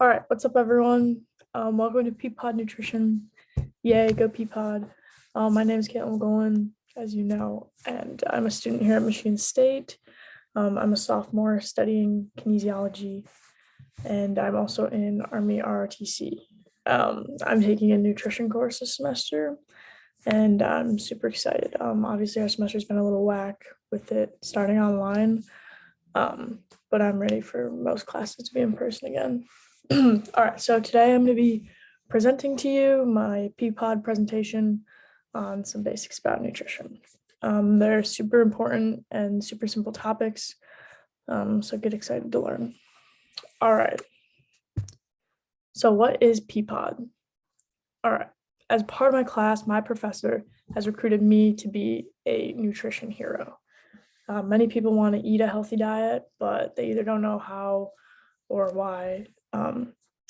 All right, what's up, everyone? Welcome to Peapod Nutrition. Yay, go Peapod. My name is Caitlin McGowan, as you know, and I'm a student here at Michigan State. I'm a sophomore studying kinesiology, and I'm also in Army ROTC. I'm taking a nutrition course this semester, and I'm super excited. Obviously, our semester's been a little whack with it starting online, but I'm ready for most classes to be in person again. All right, so today I'm going to be presenting to you my peapod presentation on some basics about nutrition. They're super important and super simple topics, so get excited to learn. All right, so what is peapod? All right, as part of my class, my professor has recruited me to be a nutrition hero. Many people want to eat a healthy diet, but they either don't know how or why,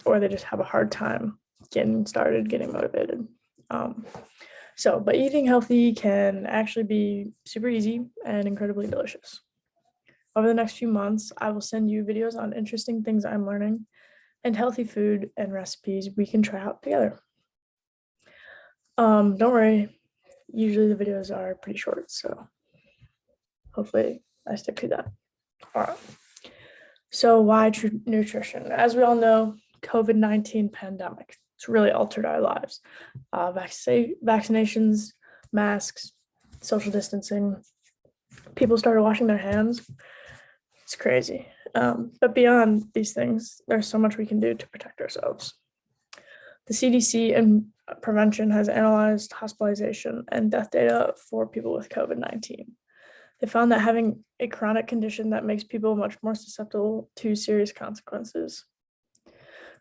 or they just have a hard time getting started, getting motivated. But eating healthy can actually be super easy and incredibly delicious. Over the next few months, I will send you videos on interesting things I'm learning and healthy food and recipes we can try out together. Don't worry, usually the videos are pretty short, so hopefully I stick to that. All right. So why nutrition? As we all know, COVID-19 pandemic, it's really altered our lives. Vaccinations, masks, social distancing, people started washing their hands. It's crazy. But beyond these things, there's so much we can do to protect ourselves. The CDC and prevention has analyzed hospitalization and death data for people with COVID-19. They found that having a chronic condition that makes people much more susceptible to serious consequences.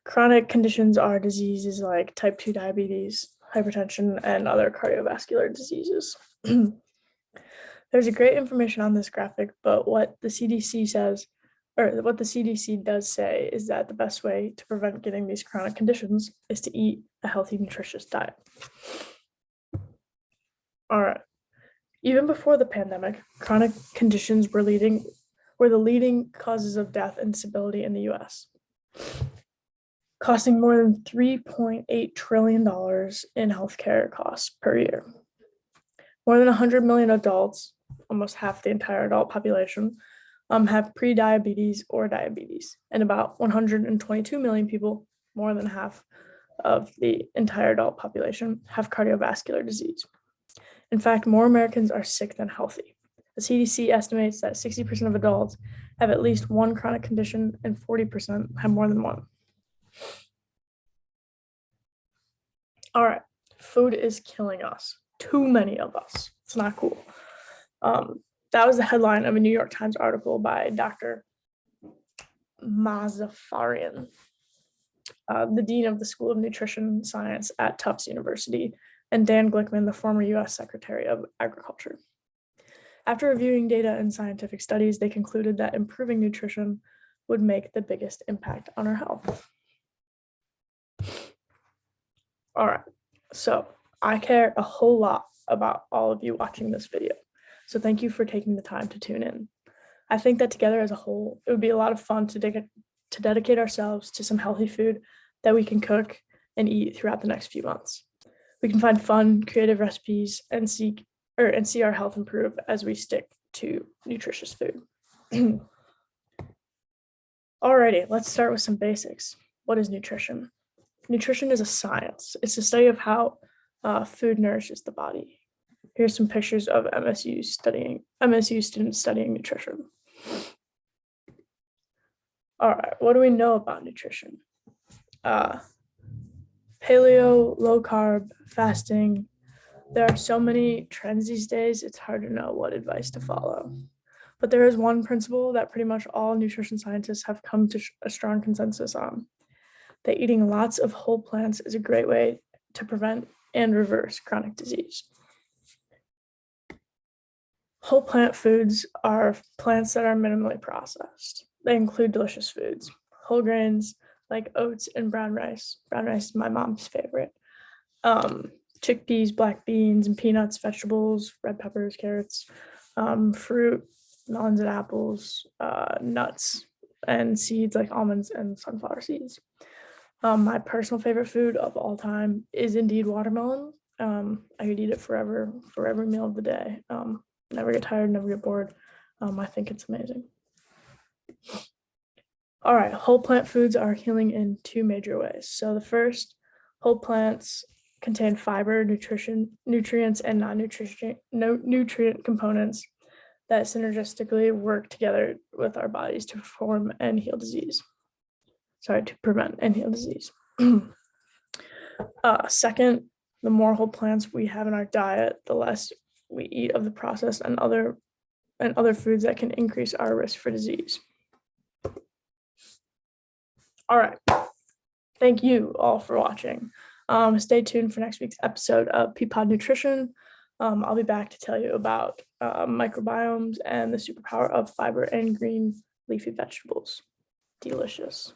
Chronic conditions are diseases like type 2 diabetes, hypertension, and other cardiovascular diseases. There's a great information on this graphic, but what the CDC does say is that the best way to prevent getting these chronic conditions is to eat a healthy, nutritious diet. All right. Even before the pandemic, chronic conditions were the leading causes of death and disability in the US, costing more than $3.8 trillion in healthcare costs per year. More than 100 million adults, almost half the entire adult population, have prediabetes or diabetes, and about 122 million people, more than half of the entire adult population, have cardiovascular disease. In fact, more Americans are sick than healthy. The CDC estimates that 60% of adults have at least one chronic condition and 40% have more than one. All right, food is killing us. Too many of us. It's not cool. That was the headline of a New York Times article by Dr. Mazafarian, the dean of the School of Nutrition Science at Tufts University, and Dan Glickman, the former US Secretary of Agriculture. After reviewing data and scientific studies, they concluded that improving nutrition would make the biggest impact on our health. All right, so I care a whole lot about all of you watching this video. So thank you for taking the time to tune in. I think that together as a whole, it would be a lot of fun to dedicate ourselves to some healthy food that we can cook and eat throughout the next few months. We can find fun, creative recipes and see our health improve as we stick to nutritious food. Alrighty, let's start with some basics. What is nutrition? Nutrition is a science. It's the study of how food nourishes the body. Here's some pictures of MSU students studying nutrition. All right, what do we know about nutrition? Paleo, low carb, fasting. There are so many trends these days, it's hard to know what advice to follow. But there is one principle that pretty much all nutrition scientists have come to a strong consensus on, that eating lots of whole plants is a great way to prevent and reverse chronic disease. Whole plant foods are plants that are minimally processed. They include delicious foods, whole grains like oats and brown rice. Brown rice is my mom's favorite. Chickpeas, black beans, and peanuts, vegetables, red peppers, carrots, fruit, melons and apples, nuts, and seeds like almonds and sunflower seeds. My personal favorite food of all time is indeed watermelon. I could eat it forever for every meal of the day. Never get tired, never get bored. I think it's amazing. All right, whole plant foods are healing in two major ways. So the first, whole plants contain fiber, nutrients, and non-nutrient components that synergistically work together with our bodies to perform and heal disease. To prevent and heal disease. Second, the more whole plants we have in our diet, the less we eat of the processed and other foods that can increase our risk for disease. All right. Thank you all for watching. Stay tuned for next week's episode of Peapod Nutrition. I'll be back to tell you about microbiomes and the superpower of fiber and green leafy vegetables. Delicious.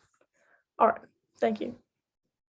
All right. Thank you.